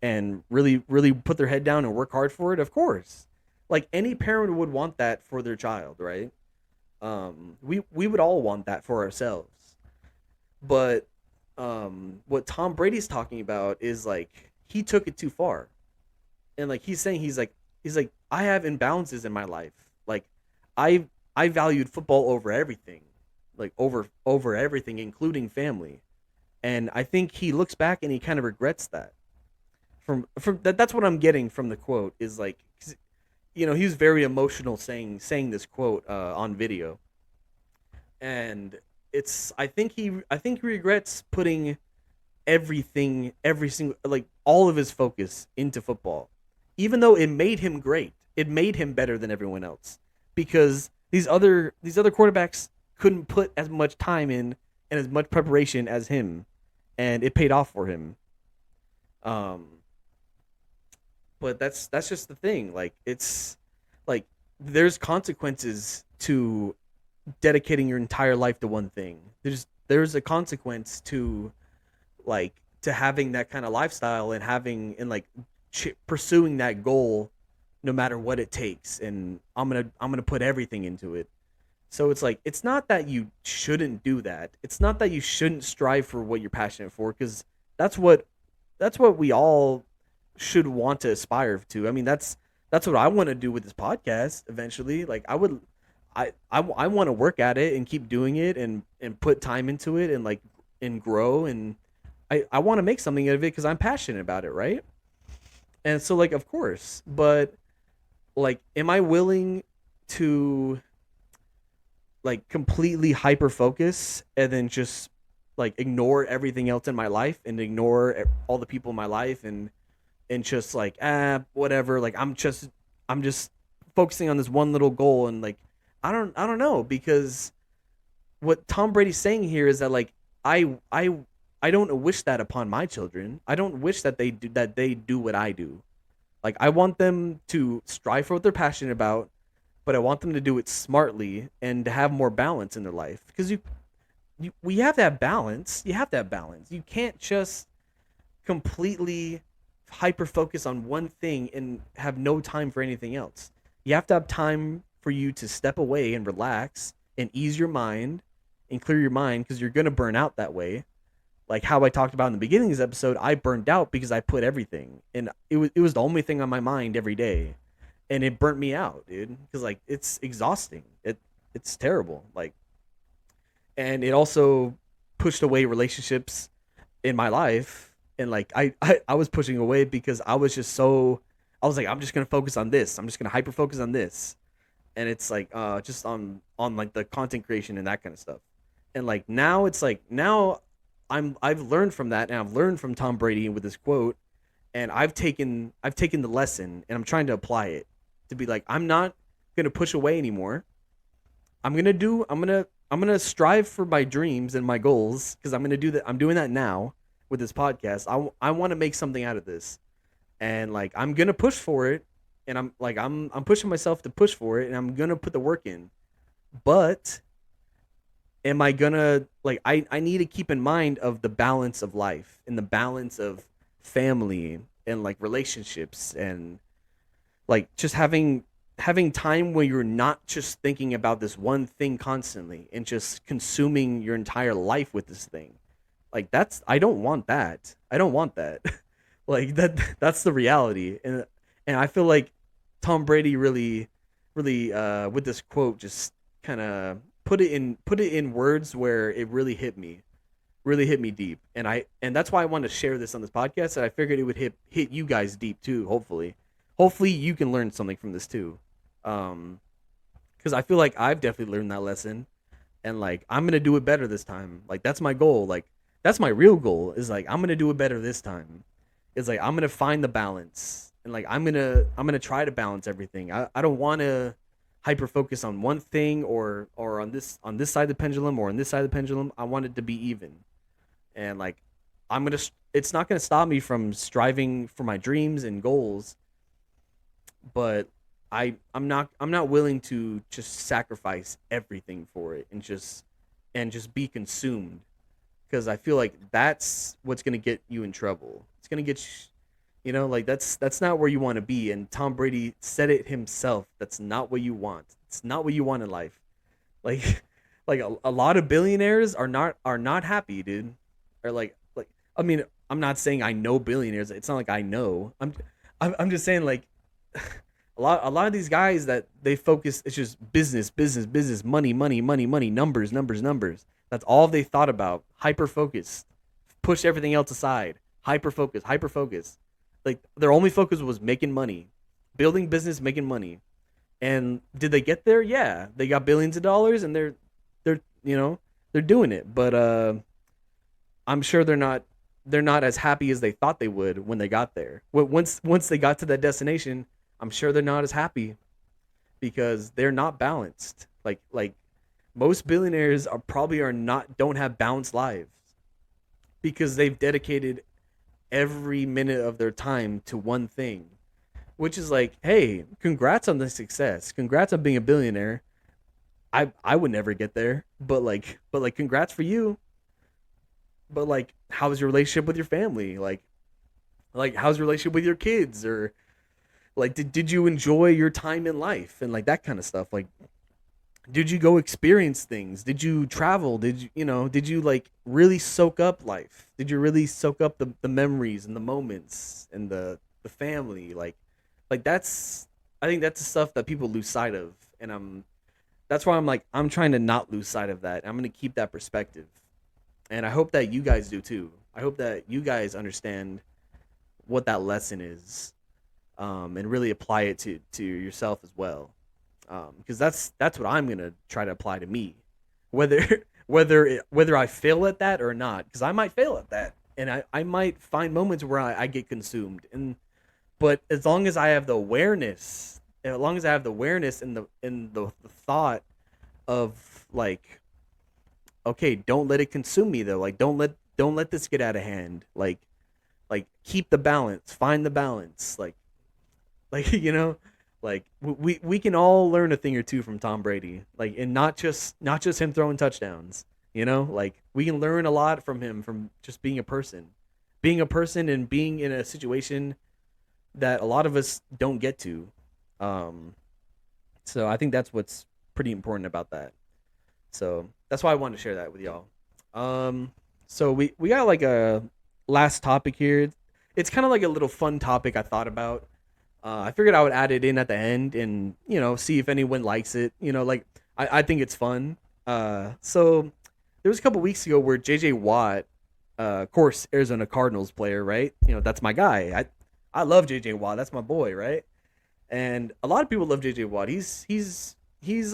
and really really put their head down and work hard for it. Of course, like any parent would want that for their child, right? We would all want that for ourselves. But what Tom Brady's talking about is like he took it too far, and like he's saying, he's like I have imbalances in my life. Like, I valued football over everything, like over everything, including family. And I think he looks back and he kind of regrets that. From that's what I'm getting from the quote is like, 'cause, he was very emotional saying this quote on video, and I think he regrets putting every single, like, all of his focus into football, even though it made him great. It made him better than everyone else because these other quarterbacks couldn't put as much time in and as much preparation as him, and it paid off for him. Um, but that's just the thing. Like, it's like there's consequences to dedicating your entire life to one thing. There's a consequence to, like, to having that kind of lifestyle and having and like pursuing that goal no matter what it takes, and I'm going to put everything into it. So it's like, it's not that you shouldn't do that. It's not that you shouldn't strive for what you're passionate for, cuz that's what that's what we all should want to aspire to. I mean, that's what I want to do with this podcast eventually. Like, I want to work at it and keep doing it and put time into it and like and grow, and I want to make something out of it because I'm passionate about it, right? And so, like, of course, but like, am I willing to like completely hyper focus and then just like ignore everything else in my life and ignore all the people in my life and just like, whatever, like, I'm just focusing on this one little goal, and like, I don't know, because what Tom Brady's saying here is that like, I don't wish that upon my children. I don't wish that they do what I do. Like, I want them to strive for what they're passionate about, but I want them to do it smartly and to have more balance in their life. Because we have to have balance. You have to have balance. You can't just completely hyper focus on one thing and have no time for anything else. You have to have time for you to step away and relax and ease your mind and clear your mind, because you're going to burn out that way. Like how I talked about in the beginning of this episode, I burned out because I put everything, and it was the only thing on my mind every day, and it burnt me out, dude. Because like it's exhausting. It's terrible. Like, and it also pushed away relationships in my life, and like I was pushing away because I was just so, I was like, I'm just gonna focus on this. I'm just gonna hyper focus on this, and it's like just on like the content creation and that kind of stuff. And like now it's like now I've learned from that, and I've learned from Tom Brady with this quote, and I've taken the lesson, and I'm trying to apply it to be like, I'm not gonna push away anymore. I'm gonna strive for my dreams and my goals, because I'm gonna do that. I'm doing that now with this podcast. I want to make something out of this, and like I'm gonna push for it, and I'm pushing myself to push for it, and I'm gonna put the work in. But am I gonna, like, I need to keep in mind of the balance of life and the balance of family and like relationships, and like just having time where you're not just thinking about this one thing constantly and just consuming your entire life with this thing. Like that's, I don't want that. I don't want that. Like that's the reality. And I feel like Tom Brady really with this quote just kind of put it in words where it really hit me deep. And that's why I wanted to share this on this podcast, and I figured it would hit you guys deep too. Hopefully you can learn something from this too. Because I feel like I've definitely learned that lesson, and like I'm gonna do it better this time. Like that's my goal. Like that's my real goal, is like I'm gonna do it better this time. It's like I'm gonna find the balance, and like I'm gonna try to balance everything. I don't want to hyper focus on one thing, or on this side of the pendulum, or on this side of the pendulum. I want it to be even, and like it's not gonna stop me from striving for my dreams and goals, but I'm not willing to just sacrifice everything for it, and just be consumed, because I feel like that's what's gonna get you in trouble. It's gonna get like that's not where you want to be. And Tom Brady said it himself. That's not what you want. It's not what you want in life. Like like a lot of billionaires are not happy, dude. Or like I mean, I'm not saying I know billionaires. It's not like I know. I'm just saying like a lot of these guys that they focus, it's just business, business, business, money, money, money, money, numbers, numbers, numbers. That's all they thought about. Hyper focused. Push everything else aside. Hyper focus, hyper focus. Like their only focus was making money, building business, making money. And did they get there? Yeah, they got billions of dollars, and they're they're doing it. But I'm sure they're not as happy as they thought they would when they got there. Once they got to that destination, I'm sure they're not as happy, because they're not balanced. Like most billionaires are not, don't have balanced lives, because they've dedicated every minute of their time to one thing, which is like, hey, congrats on the success. Congrats on being a billionaire. I would never get there, but like congrats for you. But like, how's your relationship with your family? Like how's your relationship with your kids? Or like did you enjoy your time in life, and like that kind of stuff? Like did you go experience things? Did you travel? Did you like really soak up life? Did you really soak up the memories and the moments and the family? Like that's, I think that's the stuff that people lose sight of. And that's why I'm trying to not lose sight of that. I'm gonna keep that perspective. And I hope that you guys do too. I hope that you guys understand what that lesson is, and really apply it to yourself as well. Because that's what I'm gonna try to apply to me, whether whether I fail at that or not. Because I might fail at that, and I might find moments where I get consumed. But as long as I have the awareness, as long as I have the awareness and the thought of like, okay, don't let it consume me though. Like don't let this get out of hand. Like keep the balance, find the balance. Like Like we can all learn a thing or two from Tom Brady. Like, and not just him throwing touchdowns. Like we can learn a lot from him from just being a person and being in a situation that a lot of us don't get to. Um, so I think that's what's pretty important about that. So that's why I wanted to share that with y'all. Um, so we got like a last topic here. It's kind of like a little fun topic I thought about. I figured I would add it in at the end and see if anyone likes it. Like I think it's fun. So there was a couple weeks ago where J.J. Watt, of course, Arizona Cardinals player, right? That's my guy. I love J.J. Watt. That's my boy, right? And a lot of people love J.J. Watt. He's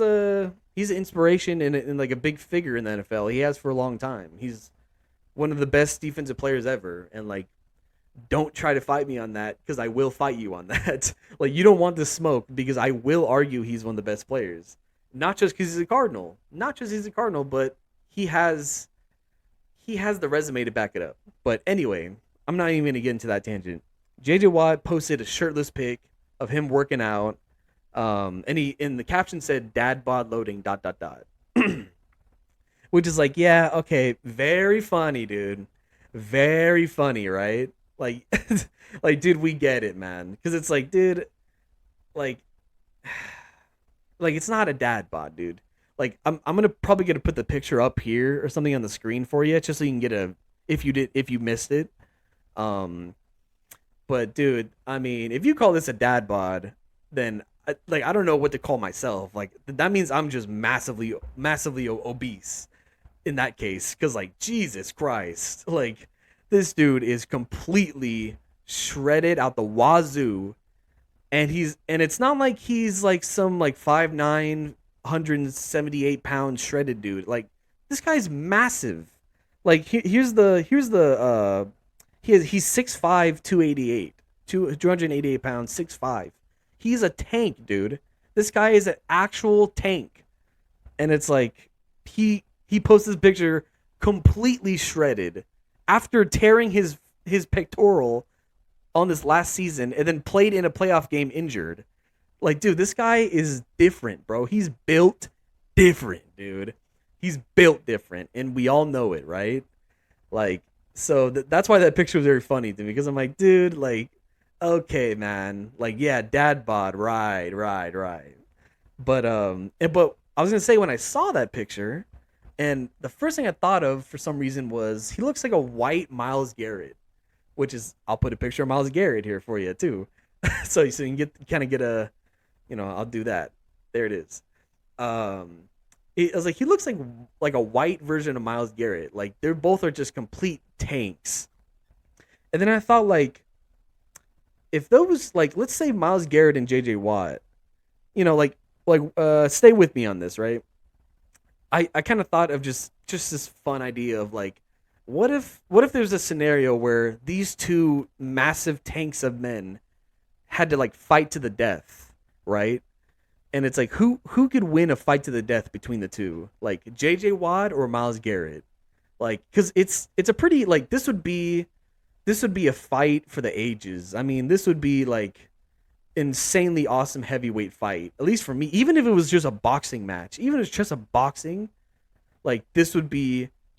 an inspiration and like a big figure in the NFL. He has for a long time. He's one of the best defensive players ever, and like don't try to fight me on that because I will fight you on that. Like you don't want the smoke because I will argue he's one of the best players. Not just because he's a Cardinal, but he has the resume to back it up. But anyway, I'm not even gonna get into that tangent. JJ Watt posted a shirtless pic of him working out. And he in the caption said "dad bod loading ... which is like, yeah, okay, very funny, dude, very funny, right? Like, like, dude, we get it, man, because it's like, dude, like, like it's not a dad bod, dude. Like, I'm gonna put the picture up here or something on the screen for you, just so you can get a if you missed it. Um, but dude, I mean, if you call this a dad bod, then like I don't know what to call myself. Like that means I'm just massively obese in that case. Because like Jesus Christ, like this dude is completely shredded out the wazoo, and it's not like he's like some like 5'9", 178 pound shredded dude. Like this guy's massive. Like he's 6'5", 288, 288 pounds, 6'5". He's a tank, dude. This guy is an actual tank. And it's like he posts this picture completely shredded after tearing his pectoral on this last season and then played in a playoff game injured. Like, dude, this guy is different, bro. He's built different, dude. He's built different, and we all know it, right? Like, so that's why that picture was very funny to me, because I'm like, dude, like, okay, man, like, yeah, dad bod, right. But I was gonna say, when I saw that picture, and the first thing I thought of for some reason was he looks like a white Myles Garrett, which is, I'll put a picture of Myles Garrett here for you too, so you can get a, I'll do that. There it is. I was like, he looks like a white version of Myles Garrett. Like they're both are just complete tanks. And then I thought, like, if those, like, let's say Myles Garrett and JJ Watt, stay with me on this, right? I kind of thought of just this fun idea of like, what if there's a scenario where these two massive tanks of men had to like fight to the death, right? And it's like, who could win a fight to the death between the two, like JJ Watt or Myles Garrett? Like, because it's a pretty, like, this would be a fight for the ages. I mean, this would be like insanely awesome heavyweight fight, at least for me. Even if it was just a boxing match, even if it's just a boxing, like,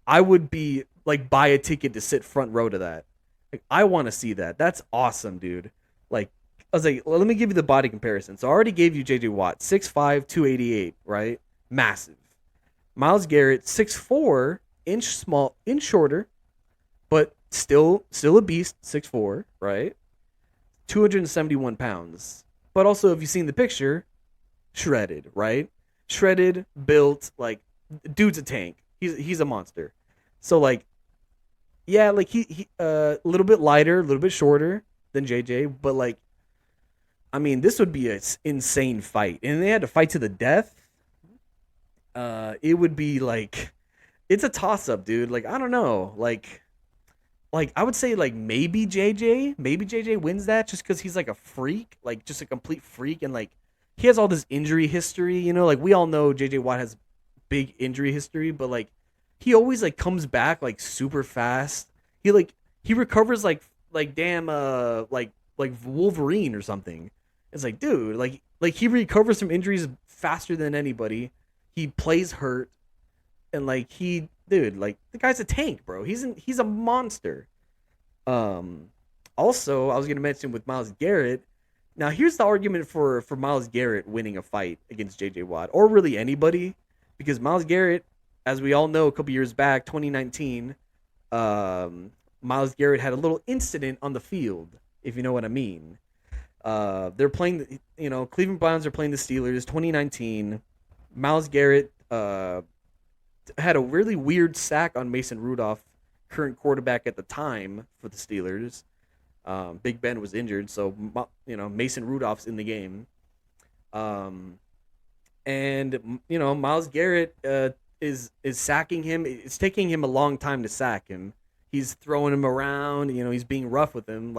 I would be like, buy a ticket to sit front row to that. Like, I want to see that. That's awesome, dude. Like, I was like, well, let me give you the body comparison. So I already gave you JJ Watt, 6'5", 288, right? Massive. Myles Garrett, 6'4", inch shorter, but still a beast, 6'4", right? 271 pounds. But also, if you've seen the picture, shredded, right? Shredded, built, like, dude's a tank. He's a monster. So, like, yeah, like, he a little bit lighter, a little bit shorter than JJ, but, like, I mean, this would be an insane fight. And they had to fight to the death. It would be, like, it's a toss-up, dude. Like, I don't know. Like I would say, like, maybe JJ wins that just because he's like a freak, like just a complete freak, and like he has all this injury history, like we all know JJ Watt has big injury history, but like he always like comes back like super fast. He recovers like damn like Wolverine or something. It's like, dude, like Like he recovers from injuries faster than anybody. He plays hurt, and like dude, like the guy's a tank, bro. He's a monster. Um, Also, I was gonna mention with Myles Garrett. Now, here's the argument for Myles Garrett winning a fight against J.J. Watt, or really anybody, because Myles Garrett, as we all know, a couple years back, 2019, Myles Garrett had a little incident on the field, if you know what I mean. They're playing, Cleveland Browns are playing the Steelers, 2019. Myles Garrett had a really weird sack on Mason Rudolph, current quarterback at the time for the Steelers. Big Ben was injured, so Mason Rudolph's in the game, and Myles Garrett is sacking him. It's taking him a long time to sack him. He's throwing him around. He's being rough with him,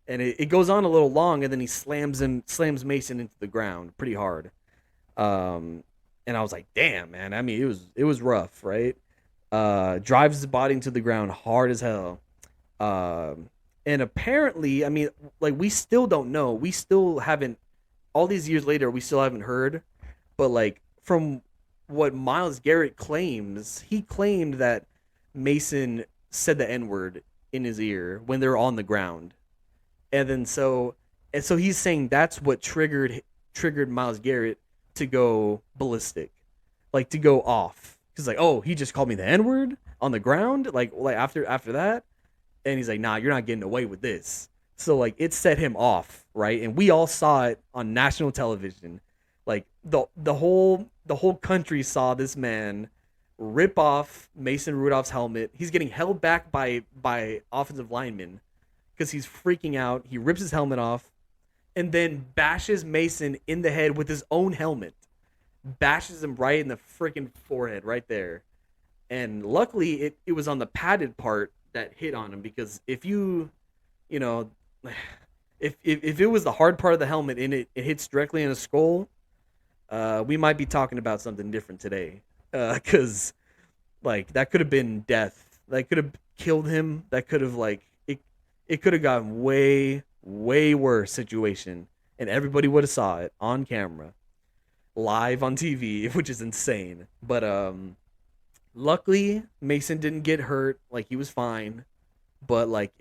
and it goes on a little long, and then he slams Mason into the ground pretty hard. And I was like, damn, man. I mean, it was rough, right? Drives his body into the ground hard as hell. And apparently, I mean, like, we still don't know. We still haven't, all these years later, we still haven't heard. But, like, from what Myles Garrett claims, he claimed that Mason said the N-word in his ear when they were on the ground. And so he's saying that's what triggered Myles Garrett to go ballistic, like to go off. He's like, oh, he just called me the N-word on the ground, like after that. And he's like, nah, you're not getting away with this. So like it set him off, right? And we all saw it on national television. Like the whole country saw this man rip off Mason Rudolph's helmet. He's getting held back by offensive linemen because he's freaking out. He rips his helmet off and then bashes Mason in the head with his own helmet. Bashes him right in the freaking forehead right there. And luckily it was on the padded part that hit on him, because if if it was the hard part of the helmet and it hits directly in the skull, we might be talking about something different today. Because like that could have been death. That could have killed him. That could have it could have gotten way worse situation, and everybody would have saw it on camera, live on TV, which is insane. But luckily Mason didn't get hurt. Like he was fine. But like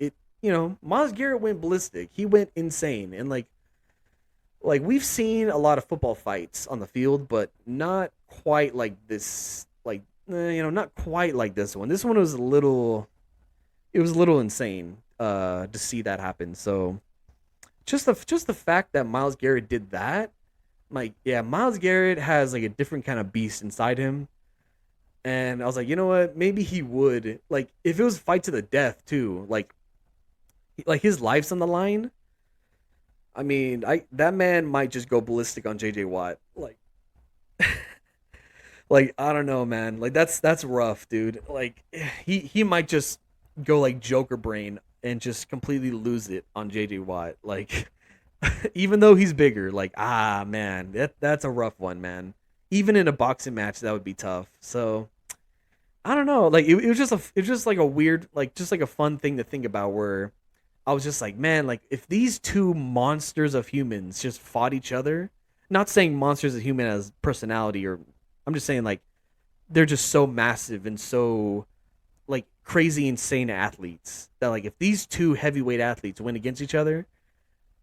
Myles Garrett went ballistic. He went insane, and like we've seen a lot of football fights on the field, but not quite like this. Not quite like this one. This one was a little insane to see that happen. So just the fact that Myles Garrett did that, like, yeah, Myles Garrett has like a different kind of beast inside him. And I was like, you know what? Maybe he would, like, if it was fight to the death too, like his life's on the line. I mean, that man might just go ballistic on JJ Watt. Like, like I don't know, man. Like that's rough, dude. Like he might just go like Joker brain and just completely lose it on JJ Watt. Like even though he's bigger, like man, that's a rough one, man. Even in a boxing match, that would be tough. So I don't know. Like it was just like a weird, like just like a fun thing to think about, where I was just like, man, like if these two monsters of humans just fought each other, not saying monsters of human as personality, or I'm just saying like they're just so massive and so like crazy insane athletes that like if these two heavyweight athletes went against each other,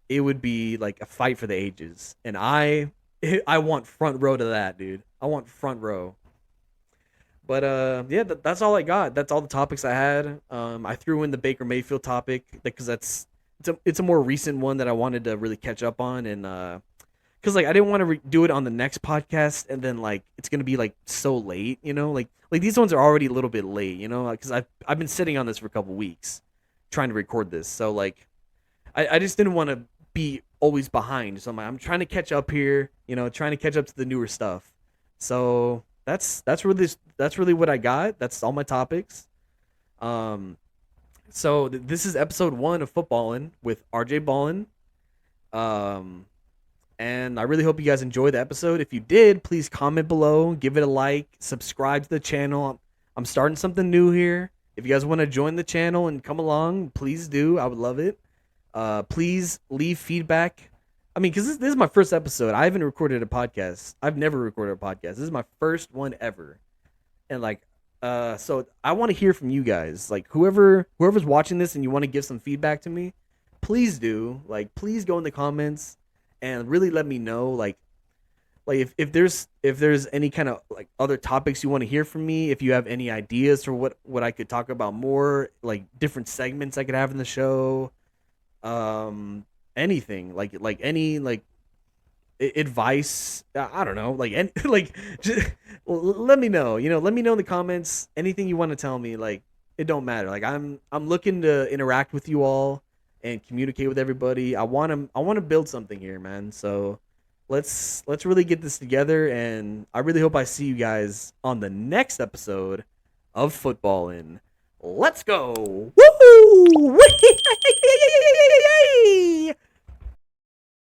it would be like a fight for the ages. And I want front row to that, dude. I want front row. But yeah, that's all I got. That's all the topics I had. I threw in the Baker Mayfield topic because it's a more recent one that I wanted to really catch up on, and because like I didn't want to do it on the next podcast, and then like it's gonna be like so late, like these ones are already a little bit late, because I've been sitting on this for a couple weeks trying to record this, so like I just didn't want to be always behind, so I'm trying to catch up here, trying to catch up to the newer stuff. So that's really what I got. That's all my topics. So this is episode 1 of FootBallin with RJ Ballin. And I really hope you guys enjoyed the episode. If you did, please comment below, give it a like, subscribe to the channel. I'm starting something new here. If you guys want to join the channel and come along, please do. I would love it. Please leave feedback I mean, because this is my first episode. I haven't recorded a podcast. I've never recorded a podcast. This is my first one ever. And like, so I want to hear from you guys. Like, whoever's watching this and you want to give some feedback to me, please do. Like, please go in the comments and really let me know. Like if there's any kind of like other topics you want to hear from me, if you have any ideas for what I could talk about more, like different segments I could have in the show, anything like any like advice, I don't know, like any, like just, let me know, let me know in the comments anything you want to tell me. Like it don't matter. Like I'm looking to interact with you all and communicate with everybody. I want to build something here, man. So let's really get this together, and I really hope I see you guys on the next episode of Footballin'. Let's go. Woohoo!